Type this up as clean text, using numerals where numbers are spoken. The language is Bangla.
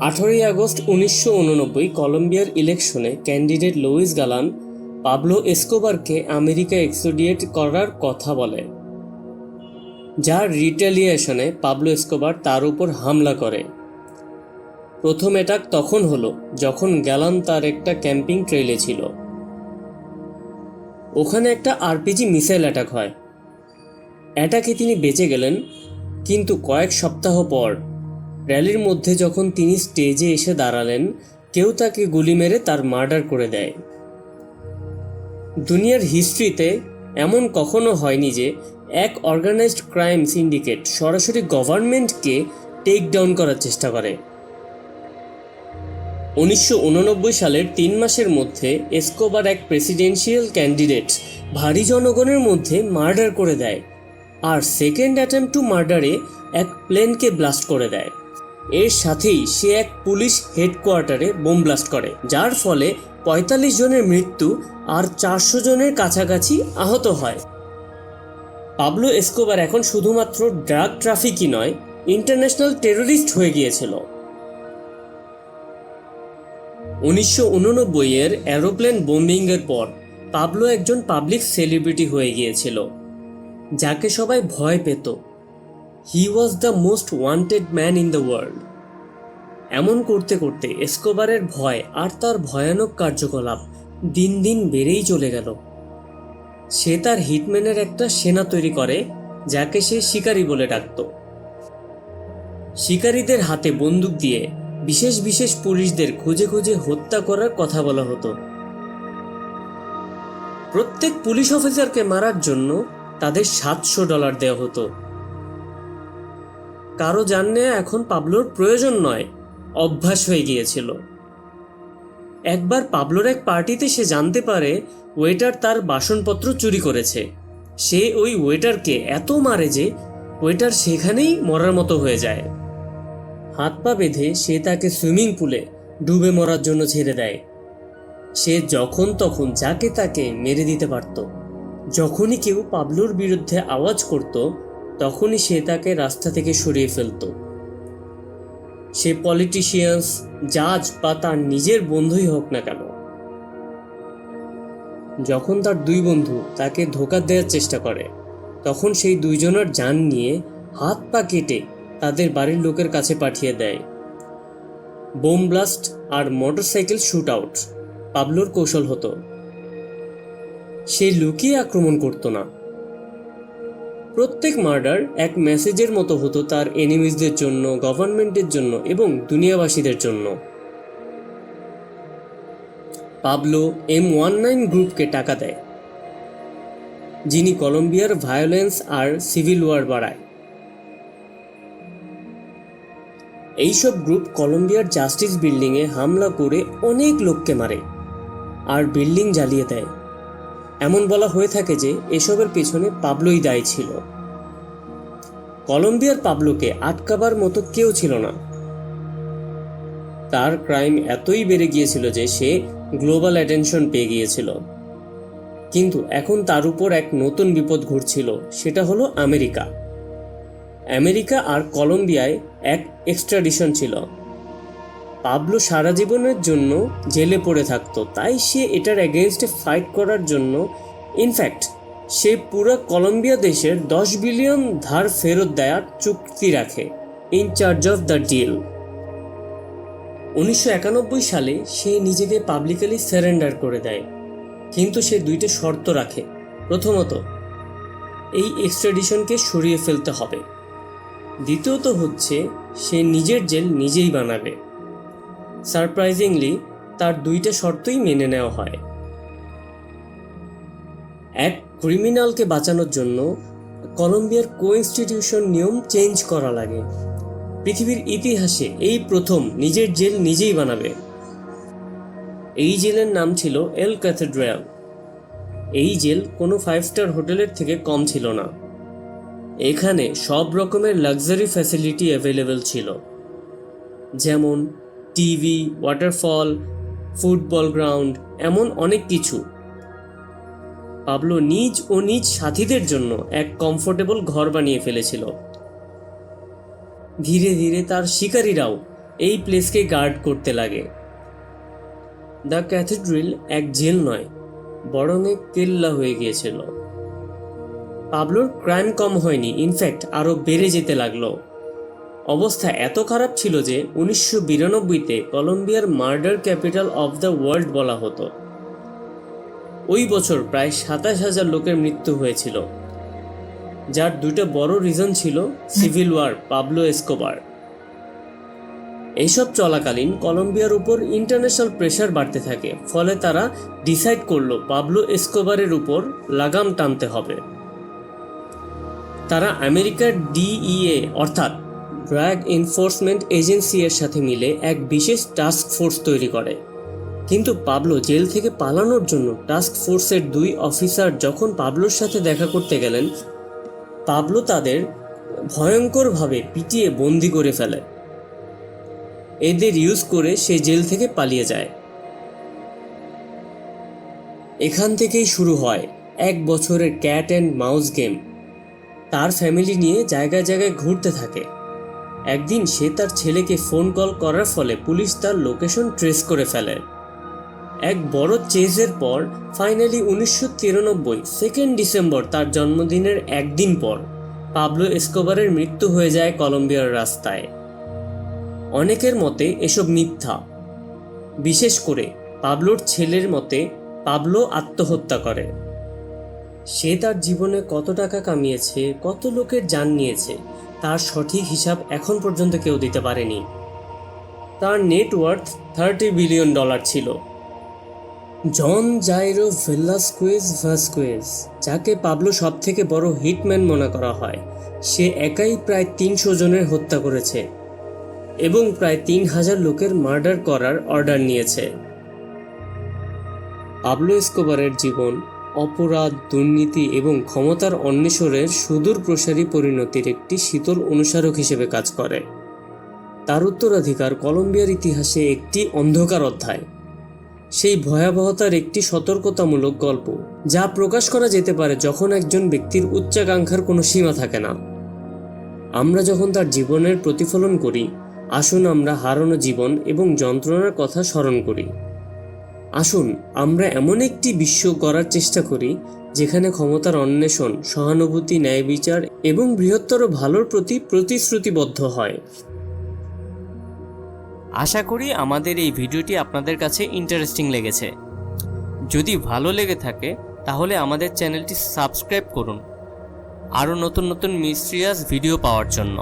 18 আগস্ট 1989 কলম্বিয়ার ইলেকশনে ক্যান্ডিডেট লুইস গালান পাবলো এসকোবারকে আমেরিকা এক্সট্রাডিট করার কথা বলে, যার রিটেলিয়েশনে পাবলো এসকোবার তার উপর হামলা করে। প্রথম অ্যাটাক তখন হলো যখন গ্যালান তার একটা ক্যাম্পিং ট্রেইলে ছিল। ওখানে একটা আরপিজি মিসাইল অ্যাটাক হয়। অ্যাটাকে তিনি বেঁচে গেলেন, কিন্তু কয়েক সপ্তাহ পর র্যালির মধ্যে যখন তিনি স্টেজে এসে দাঁড়ালেন, কেউ তাকে গুলি মেরে তার মার্ডার করে দেয়। দুনিয়ার হিস্ট্রিতে এমন কখনো হয়নি যে এক অর্গানাইজড ক্রাইম সিন্ডিকেট সরাসরি গভর্নমেন্টকে টেক ডাউন করার চেষ্টা করে। 1989 সালের 3 মাসের মধ্যে এসকোবার এক প্রেসিডেন্সিয়াল ক্যান্ডিডেট ভারী জনগণের মধ্যে মার্ডার করে দেয়, আর সেকেন্ড অ্যাটেম্প্ট টু মার্ডারে এক প্লেনকে ব্লাস্ট করে দেয়। এর সাথেই সে এক পুলিশ হেডকোয়ার্টারে বোম ব্লাস্ট করে, যার ফলে 45 জনের মৃত্যু আর 400 জনের কাছাকাছি আহত হয়। পাবলো এসকোবার এখন শুধুমাত্র ড্রাগ ট্রাফিকই নয়, ইন্টারন্যাশনাল টেররিস্ট হয়ে গিয়েছিল। 1989 এরোপ্লেন বোম্বিংয়ের পর পাবলো একজন পাবলিক সেলিব্রিটি হয়ে গিয়েছিল, যাকে সবাই ভয় পেত। He was the most wanted man in the world. এমন করতে করতে এসকোবারের ভয় আর তার ভয়ানক কার্যকলাপ দিন দিন বেড়েই চলে গেল। সে তার হিটম্যানের একটা সেনা তৈরি করে, যাকে সে শিকারী বলে ডাকত। শিকারীদের হাতে বন্দুক দিয়ে বিশেষ বিশেষ পুলিশদের খুঁজে খুঁজে হত্যা করার কথা বলা হতো। প্রত্যেক পুলিশ অফিসারকে মারার জন্য তাদের $700 দেওয়া হতো। কারো জান নেয়া এখন পাবলোর প্রয়োজন নয়, অভ্যাস হয়ে গিয়েছিল। একবার পাবলোর এক পার্টিতে সে জানতে পারে ওয়েটার তার বাসনপত্র চুরি করেছে। সে ওই ওয়েটারকে এত মারে যে ওয়েটার সেখানেই মরার মতো হয়ে যায়। হাত পা বেঁধে সে তাকে সুইমিং পুলে ডুবে মরার জন্য ছেড়ে দেয়। সে যখন তখন যাকে তাকে মেরে দিতে পারত। যখনই কেউ পাবলোর বিরুদ্ধে আওয়াজ করত, তখনই সে তাকে রাস্তা থেকে সরিয়ে ফেলত। সে পলিটিশিয়ানস, জাজ বা তার নিজের বন্ধুই হোক না কেন। যখন তার 2 বন্ধু তাকে ধোঁকা দেওয়ার চেষ্টা করে, তখন সেই 2 জনের জান নিয়ে হাত পা কেটে তাদের বাড়ির লোকের কাছে পাঠিয়ে দেয়। বোম ব্লাস্ট আর মোটরসাইকেল শুট আউট পাবলোর কৌশল হতো। সে লুকিয়ে আক্রমণ করত না। প্রত্যেক মার্ডার এক মেসেজের মতো হতো তার এনিমিজদের জন্য, গভর্নমেন্টের জন্য এবং দুনিয়াবাসীদের জন্য। পাবলো M19 গ্রুপকে টাকা দেয়, যিনি কলম্বিয়ার ভায়োলেন্স আর সিভিল ওয়ার বাড়ায়। এইসব গ্রুপ কলম্বিয়ার জাস্টিস বিল্ডিংয়ে হামলা করে অনেক লোককে মারে আর বিল্ডিং জ্বালিয়ে দেয়। এমন বলা হয়ে থাকে যে এসবের পেছনে পাবলোই দায়ী ছিল। কলম্বিয়ার পাবলোকে আটকাবার মতো কেউ ছিল না। তার ক্রাইম এতই বেড়ে গিয়েছিল যে সে গ্লোবাল অ্যাটেনশন পেয়ে গিয়েছিল। কিন্তু এখন তার উপর এক নতুন বিপদ ঘুরছিল, সেটা হলো আমেরিকা। আমেরিকা আর কলম্বিয়ায় এক এক্সট্রাডিশন ছিল। পাবলো সারা জীবনের জন্য জেলে পড়ে থাকতো, তাই সে এটার এগেইনস্টে ফাইট করার জন্য ইনফ্যাক্ট সে পুরো কলম্বিয়া দেশের 10 বিলিয়ন ধার ফেরত দেওয়ার চুক্তি রাখে, in charge of the deal. 1991 সালে সে নিজেকে পাবলিকলি সারেন্ডার করে দেয়, কিন্তু সে 2টা শর্ত রাখে। প্রথমত, এই এক্সট্রাডিশনকে সরিয়ে ফেলতে হবে। দ্বিতীয়ত হচ্ছে সে নিজের জেল নিজেই বানাবে। সারপ্রাইজিংলি তার 2টা শর্তই মেনে নেওয়া হয়। এক ক্রিমিনালকে বাঁচানোর জন্য কলম্বিয়ার কনস্টিটিউশন নিয়ম চেঞ্জ করা লাগে। পৃথিবীর ইতিহাসে এই প্রথম নিজের জেল নিজেই বানাবে। এই জেলের নাম ছিল এল ক্যাথেড্রাল। এই জেল কোনো 5 স্টার হোটেলের থেকে কম ছিল না। এখানে সব রকমের লাক্সারি ফ্যাসিলিটি অ্যাভেলেবেল ছিল, যেমন টিভি, ওয়াটারফল, ফুটবল গ্রাউন্ড, এমন অনেক কিছু। পাবলো নিজ ও নিজ সাথীদের জন্য এক কমফোর্টেবল ঘর বানিয়ে ফেলেছিল। ধীরে ধীরে তার শিকারীরাও এই প্লেসকে গার্ড করতে লাগে। দ্য ক্যাথেড্রাল এক জেল নয়, বরং এক কেল্লা হয়ে গিয়েছিল। পাবলোর ক্রাইম কম হয়নি, ইনফ্যাক্ট আরও বেড়ে যেতে লাগলো। অবস্থা এত খারাপ ছিল যে 1992-তে কলম্বিয়ার murder capital of the world বলা হতো। ওই বছর প্রায় 27,000 লোকের মৃত্যু হয়েছিল, যার দুইটা বড় রিজন ছিল সিভিল ওয়ার, পাবলো এসকোবার। এইসব চলাকালীন কলম্বিয়ার উপর ইন্টারন্যাশনাল প্রেশার বাড়তে থাকে, ফলে তারা ডিসাইড করলো পাবলো এসকোবারের উপর লাগাম টানতে হবে। তারা আমেরিকার ডিইএ অর্থাৎ ড্রাগ এনফোর্সমেন্ট এজেন্সি এর সাথে মিলে এক বিশেষ টাস্ক ফোর্স তৈরি করে। কিন্তু পাবলো জেল থেকে পালানোর জন্য টাস্ক ফোর্সের 2 অফিসার যখন পাবলোর সাথে দেখা করতে গেলেন, পাবলো তাদের ভয়ঙ্করভাবে পিটিয়ে বন্দি করে ফেলে। এদের ইউজ করে সে জেল থেকে পালিয়ে যায়। এখান থেকেই শুরু হয় 1 বছরের ক্যাট অ্যান্ড মাউস গেম। তার ফ্যামিলি নিয়ে জায়গায় জায়গায় ঘুরতে থাকে। একদিন সে তার ছেলেকে ফোন কল করার ফলে পুলিশ তার লোকেশন ট্রেস করে ফেলে। এক বড় চেজের পর ফাইনালি 1993 2 ডিসেম্বর, তার জন্মদিনের একদিন পর, পাবলো এসকোবারের মৃত্যু হয়ে যায় কলম্বিয়ার রাস্তায়। অনেকের মতে এসব মিথ্যা, বিশেষ করে পাবলোর ছেলের মতে পাবলো আত্মহত্যা করে। সে তার জীবনে কত টাকা কামিয়েছে, কত লোকের জান নিয়েছে, তার সঠিক হিসাব এখন পর্যন্ত কেউ দিতে পারেনি। তার নেটওয়ার্থ $30 বিলিয়ন ছিল। জন জাইরো ভেলাস্কুয়েজ, যাকে পাবলো সব থেকে বড় হিটম্যান মনে করা হয়, সে একাই প্রায় 300 জনের হত্যা করেছে এবং প্রায় 3000 লোকের মার্ডার করার অর্ডার নিয়েছে। পাবলো এসকোবারের জীবন অপরাধ, দুর্নীতি এবং ক্ষমতার অন্বেষণের সুদূর প্রসারী পরিণতির একটি শীতল অনুস্মারক হিসেবে কাজ করে। তার উত্তরাধিকার কলম্বিয়ার ইতিহাসে একটি অন্ধকার অধ্যায়, সেই ভয়াবহতার একটি সতর্কতামূলক গল্প, যা প্রকাশ করা যেতে পারে যখন একজন ব্যক্তির উচ্চাকাঙ্ক্ষার কোনো সীমা থাকে না। আমরা যখন তার জীবনের প্রতিফলন করি, আসুন আমরা হারানো জীবন এবং যন্ত্রণার কথা স্মরণ করি। আসুন আমরা এমন একটি বিশ্ব গড়ার চেষ্টা করি যেখানে ক্ষমতার অন্বেষণ, সহানুভূতি, ন্যায় বিচার এবং বৃহত্তর ভালোর প্রতি প্রতিশ্রুতিবদ্ধ হয়। আশা করি আমাদের এই ভিডিওটি আপনাদের কাছে ইন্টারেস্টিং লেগেছে। যদি ভালো লেগে থাকে তাহলে আমাদের চ্যানেলটি সাবস্ক্রাইব করুন আরও নতুন নতুন মিস্ট্রিয়াস ভিডিও পাওয়ার জন্য।